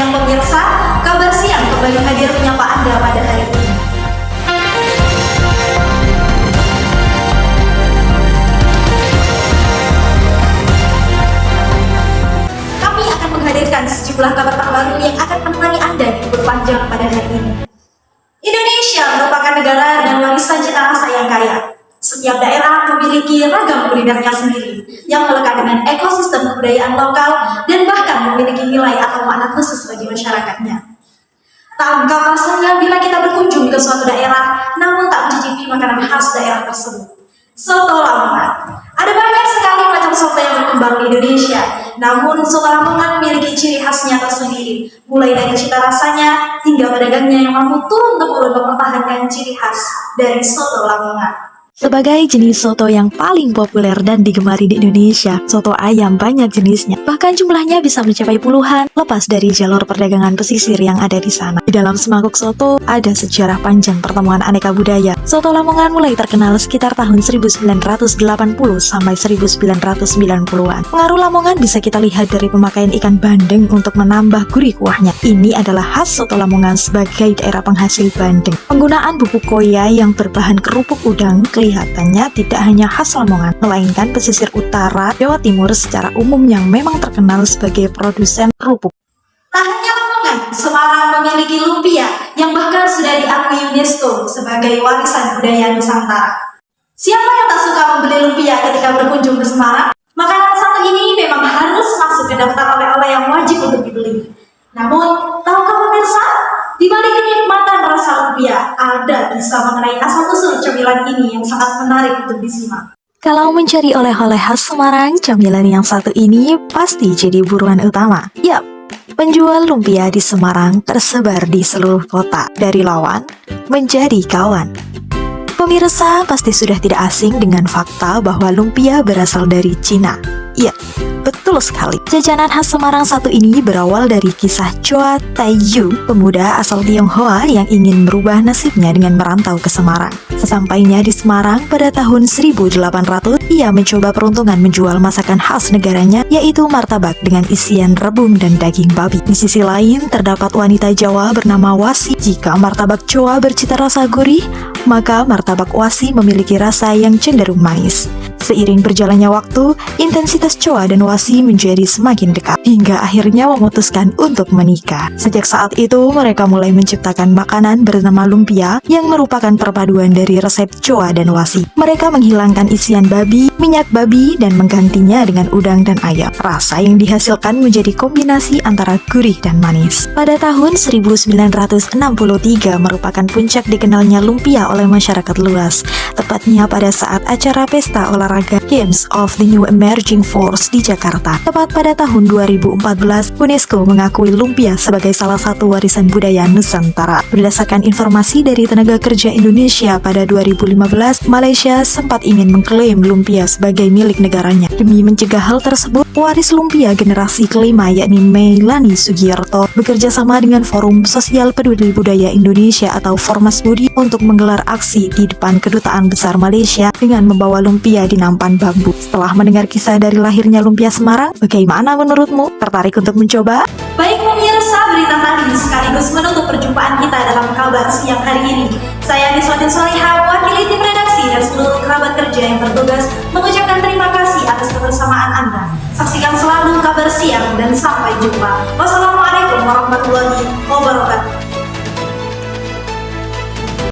siang pemirsa, kabar siang kembali hadir menyapa Anda pada hari ini. Kami akan menghadirkan sejumlah kabar terbaru yang akan menemani Anda di libur panjang pada hari ini. Indonesia merupakan negara dengan warisan cita rasa yang kaya. Setiap daerah memiliki ragam kulinernya sendiri yang melekat dengan ekosistem kebudayaan lokal dan bahkan memiliki nilai atau makna khusus bagi masyarakatnya. Tak lengkap rasanya bila kita berkunjung ke suatu daerah namun tak mencicipi makanan khas daerah tersebut. Soto Lamongan. Ada banyak sekali macam soto yang berkembang di Indonesia, namun soto Lamongan memiliki ciri khasnya tersendiri, mulai dari cita rasanya hingga pedagangnya yang mampu turun-temurun mempertahankan ciri khas dari soto Lamongan. Sebagai jenis soto yang paling populer dan digemari di Indonesia, soto ayam banyak jenisnya. Bahkan jumlahnya bisa mencapai puluhan, lepas dari jalur perdagangan pesisir yang ada di sana. Di dalam semangkuk soto, ada sejarah panjang pertemuan aneka budaya. Soto Lamongan mulai terkenal sekitar tahun 1980 sampai 1990-an. Pengaruh Lamongan bisa kita lihat dari pemakaian ikan bandeng untuk menambah gurih kuahnya. Ini adalah khas soto Lamongan sebagai daerah penghasil bandeng. Penggunaan bubuk koya yang berbahan kerupuk udang kelihatannya tidak hanya khas Lamongan, melainkan pesisir utara Jawa Timur secara umum yang memang terkenal sebagai produsen kerupuk. Tak hanya Lamongan, Semarang memiliki lumpia yang bahkan sudah diakui UNESCO sebagai warisan budaya Nusantara. Siapa yang tak suka membeli lumpia ketika berkunjung ke Semarang? Makanan satu ini memang harus masuk ke daftar oleh-oleh yang wajib untuk dibeli. Namun, tahukah pemirsa? Di balik kenikmatan rasa lumpia, ada kisah mengenai asal-usul cemilan ini yang sangat menarik untuk disimak. Kalau mencari oleh-oleh khas Semarang, camilan yang satu ini pasti jadi buruan utama. Yap, penjual lumpia di Semarang tersebar di seluruh kota, dari lawan menjadi kawan. Pemirsa pasti sudah tidak asing dengan fakta bahwa lumpia berasal dari Cina. Ya, betul sekali. Jajanan khas Semarang satu ini berawal dari kisah Choa Tai-yu, pemuda asal Tionghoa yang ingin merubah nasibnya dengan merantau ke Semarang. Sesampainya di Semarang pada tahun 1800, ia mencoba peruntungan menjual masakan khas negaranya, yaitu martabak dengan isian rebung dan daging babi. Di sisi lain, terdapat wanita Jawa bernama Wasi. Jika martabak Choa bercita rasa gurih, maka martabak Wasi memiliki rasa yang cenderung manis. Seiring berjalannya waktu, intensitas Choa dan Wasi menjadi semakin dekat, hingga akhirnya memutuskan untuk menikah. Sejak saat itu, mereka mulai menciptakan makanan bernama lumpia yang merupakan perpaduan dari resep Choa dan Wasi. Mereka menghilangkan isian babi, minyak babi, dan menggantinya dengan udang dan ayam. Rasa yang dihasilkan menjadi kombinasi antara gurih dan manis. Pada tahun 1963 merupakan puncak dikenalnya lumpia oleh masyarakat luas, tepatnya pada saat acara pesta olahraga Games of the New Emerging Force di Jakarta. Tepat pada tahun 2014, UNESCO mengakui lumpia sebagai salah satu warisan budaya Nusantara. Berdasarkan informasi dari Tenaga Kerja Indonesia pada 2015, Malaysia sempat ingin mengklaim lumpia sebagai milik negaranya. Demi mencegah hal tersebut, pewaris lumpia generasi kelima yakni Meilani Sugierto bekerja sama dengan Forum Sosial Peduli Budaya Indonesia atau Formasbudi untuk menggelar aksi di depan Kedutaan Besar Malaysia dengan membawa lumpia di nampan bambu. Setelah mendengar kisah dari lahirnya lumpia Semarang, bagaimana menurutmu? Tertarik untuk mencoba? Baik pemirsa, berita tadi sekaligus menutup perjumpaan kita dalam kabar siang hari ini. Saya Niswatin Solihah, wakili tim redaksi dan seluruh kerabat kerja yang bertugas mengucapkan terima kasih atas kebersamaan Anda. Saksikan selalu kabar siang dan sampai jumpa. Wassalamualaikum